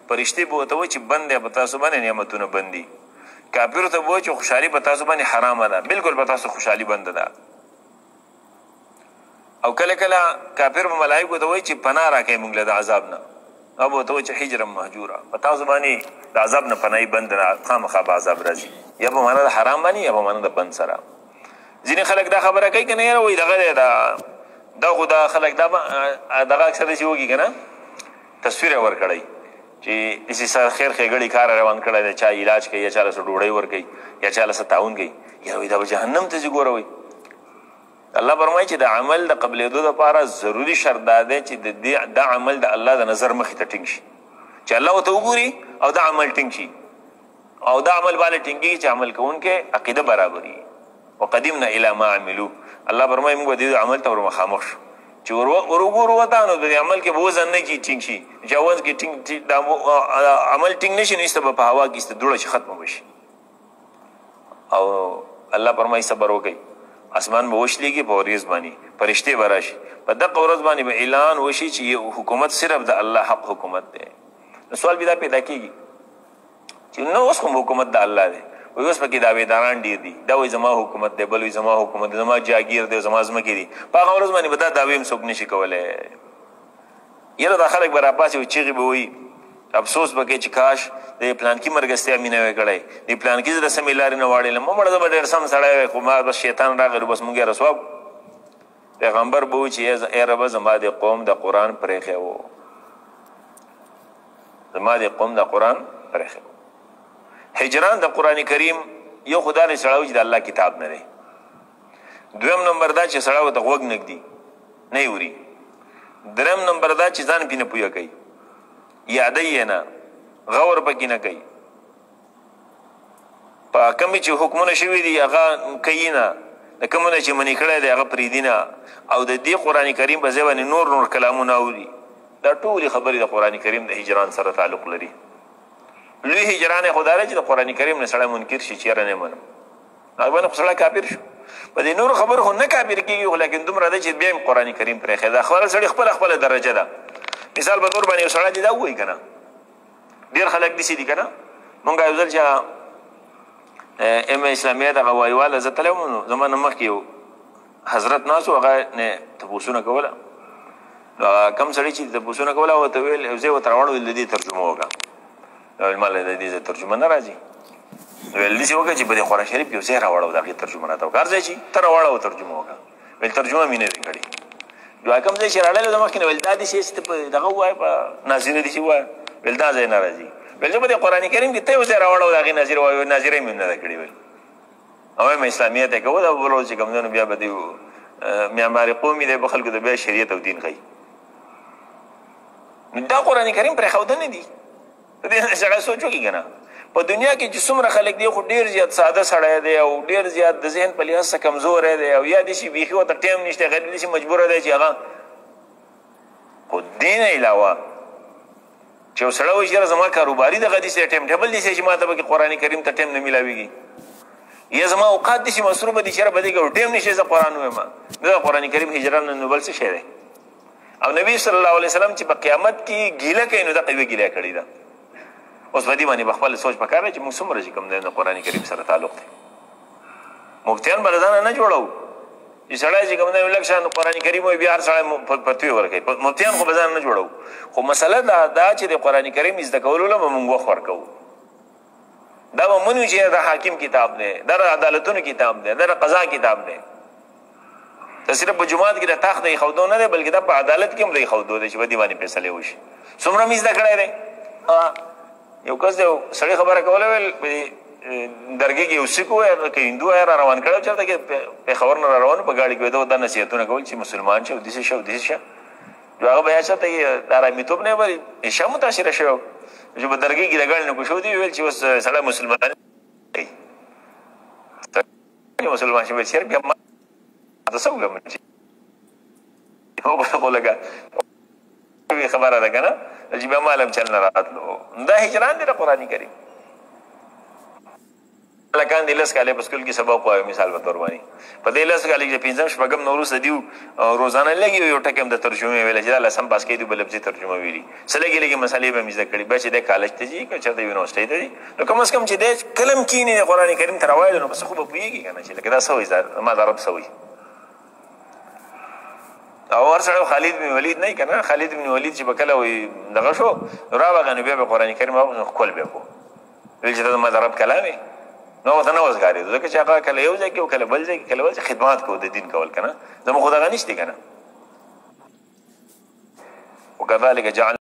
فرشتې به ورته وایي چې بند دی په تاسو باندې نعمتونه بند دي کافرو ته به وایي چې خوشحالي په تاسو باندې حرامه ده بلکل په تاسو خوشحالي بنده ده او کله کله کافر به ملایکو ته وایي چې پناه راکړئ موږ له د عذاب نه هغه به ورته وایي چې حجرا مهجوره په تاسو باندې د عذاب نه پناهي بند ده خامخا به عذاب راځي یا په معنا د حرام باندې یا په معنا د بند سره ځینې خلک دا خبره کوي که نه یاره وایي دغه دی دا خو دا خلک دغه اکثر داسې وکړي که نه تصویر یې ورکړی چې داسې خیر ښېګړې کار روان کړی دی چا علاج کوي یا چا له څه ډوډۍ ورکوي یا چا له څه تعاون کوي یاره وایي دا به جهنم ته ځي ګوره وایي الله فرمایي چې د عمل د قبلېدو دپاره ضروري شرط دا دی چې دا عمل د الله د نظر مخې ته ټینګ شي چې الله ورته وګوري او دا عمل ټینګ شي او دا عمل باندې ټینګېږي چې عمل کوونکی عقیده برابري وقدمنا الى ما عملو الله فرمایي موږ د دې عمل ته ور مخامخ شو چې ور وګورو ورته نو د عمل کې به وزن نه کي ټینګ شي چې اواز کې عمل ټینګ نه شي نو ایسته به په هوا کې ایسته دوړه شي ختمه وشي او الله فرمایي صبر وکړئ اسمان به وشلیږي په ورځ باندې فرشتې به راشي په دغه ورځ باندې به اعلان وشي چې حکومت صرف د الله حق حکومت دی نو سوال بیا پیدا کېږي چې نو اوس کوم حکومت د الله دی وایي اوس پکې دعوېداران ډېر دي دا وایي زما حکومت دی بل وایي زما حکومت دی زما جاګیر دی زما ځمکې دي په هغه ورځ باندې به دا دعوې هم څوک نشي کولی یاره دا خلک به راپاسې وي چغې به وایي افسوس به کوي چې کاش د پلانکي مرګستیا مې نه وی کړی د پلانکي زه د سمې لارې نه واړېلم مړه زه به ډېر سم سړی وی خو ما بس شیطان راغلی بس موږ یې رسوا پیغمبر به وایي چې ای ربه زما د قوم د قرآن پرېښی و زما د قوم د قرآن پرېښی و هجران د قرآن کریم یو خو دا دی سړی چې د الله کتاب نه دی دویم نمبر دا چې سړی ورته غوږ نږدي نه یې اوري دریم نمبر دا چې ځان پې نه پویه کوي یادی یې نه غور پکې نه کوي په کمې چې حکمونه شوي دي هغه کوي نه د کومونه چې منې کړی دی هغه پرېږدي نه او د دې قرآن کریم په ځای باندې نور کلامونه اوري دا ټولې خبرې د قرآن کریم د هجران سره تعلق لري لوی هجران یې خو دا دی چې د قرآن کریم نه سړی منکر شي چې یاره نه منم هغه باندې خو سړی کافر شو په دې نورو خبرو خو نه کافر کېږي خو لیکن دومره دی چې بیا هم قرآن کریم پرېښی دا خبره سړي خپله درجه ده مثال په طور باندې یو سړی دې دا ووایي که نه ډېر خلک داسې دي که نه مونږ یو ځل چې ام اسلامیه دغه وایواله زه تللی وم نو زما نه مخکې یو حضرت ناست و هغه نه تپوسونه کوله نو هغه کم سړي چې تپوسونه کوله ورته ویل یو ځای ورته راوړ ویل د دې ترجمه وکړه ویل ما له د دې ترجمه نه راځي ویل داسې وکړه چې په دې قرآن شریف یو ځای راوړه د هغې ترجمه راته وکړه هر ځای چې ته راوړه او ترجمه وکړه ویل ترجمه مې نه دی کړې نو کوم ځای چې راړلی د مخکې نه ویل دا داسې چې ته په دغه ووایه په ناظرې داسې ووایه ویل دا ځای نه راځي ویل زه په دې قرآن کریم کې ته یو ځای راوړه او د هغې ناظره وایه ناظره یې مې نه ده کړې ویل او یم اسلامیت یې کوو دا بل ورځ چې کوم دی نو بیا به دې معماري قومي دی به خلکو ته بیا شریعت او دین ښایي نو دا قرآن کریم پرېښودنې دي په دې سړی سوچ وکړي که نه په دنیا کې چې څومره خلک دی خو ډېر زیات ساده سړی دی او ډېر زیات د ذهن په لحاظ څخه کمزوری دی او یا داسې بیخي ورته ټایم نشته غیر داسې مجبوره دی چې هغه خو دې نه علاوه چې یو سړی وایي چې یاره زما کاروباري دغه داسې ټایم ټیبل داسې چې ما ته پکې قرآن کریم ته ټایم نه میلاویږي یا زما اوقات داسې مصروفه دي چې یاره په دې کې ټایم نشته زه قرآن ووایم دا قرآن کریم هجران نه بل څه شی دی او نبي صلی الله علیه وسلم چې په قیامت کې ګیله کوي نو دغه یوه ګیله یې کړې ده اوس په دې باندې به خپل سوچ پکار دی چې موږ څومره چې کوم دی د قرآن کریم سره تعلق دی مفتیان به له ځانه نه جوړو چې سړی چې کوم دی لږ شان قرآن کریم وایي بیا هر سړی فتوې ورکوي مفتیان خو به ځان نه جوړو خو مسله دا چې د قرآن کریم زده کولو له به موږ وخت ورکوو دا به منو چې د حاکم کتاب دی دا د عدالتونو کتاب دی دا د قضا کتاب دی دا صرف په جومات کې د تخت د ایښودو نه دی بلکې دا په عدالت کې هم د ایښودو دی چې په دې باندې فیصلې وشي څومره مې زده کړی دی یو کس دی سړی خبره کوله ویل درګې کې یو سیک ووایه که هندو وایه را روان کړی و چېرته کې پېښور نه را روان په ګاډي کې ویده دا نصیحتونه کول چې مسلمان شه او داسې شه او داسې شه نو هغه به یا چېرته یې د ارامیتوب نه یې عشا متاثره شوی و چې په درګې کې د ګاډي نه کوشو دی ویل چې اوس سړی مسلمان مسلمان شي ویل چېر بیا ما ته څه وکړم خو لږه خبره ده که نه چې بیا ما لم چل نه راتلو دا هجران دی د قرآن کریم لکان د 10 کاله په سکول کې سبق وایو مثال په تور باندې په دې 10 کاله کې پنځم شپږم نو وروسته دیو روزانه لګي یو ټکم د ترجمه ویل چې لسم پاس کېدو بل لفظي ترجمه ویلي سلګي لګي مسالې به مزه کړي بچ د کالج ته جي که چېرته یونیورسيټي ته جي نو کم از کم چې د کلم کینې قرآن کریم تر وایي نو بس خو به پوهېږي که نه چې لکه دا څه وایي ما د رب څه وایي او ورسره خالد بن ولید نه که نه خالد بن ولید چې به کله وایي دغه شو راوغه نو بیا به قرآن کریم ښکل بیا کو ویل چې دا ما د رب کلام یې نو ورته نه وزګارېدو ځکه چې هغه کله یو ځای کې کله بل ځای کې کله بل ځای خدمات کوو د دین کول که نه زموږ خو دغه نشته که نه وکذلک جعل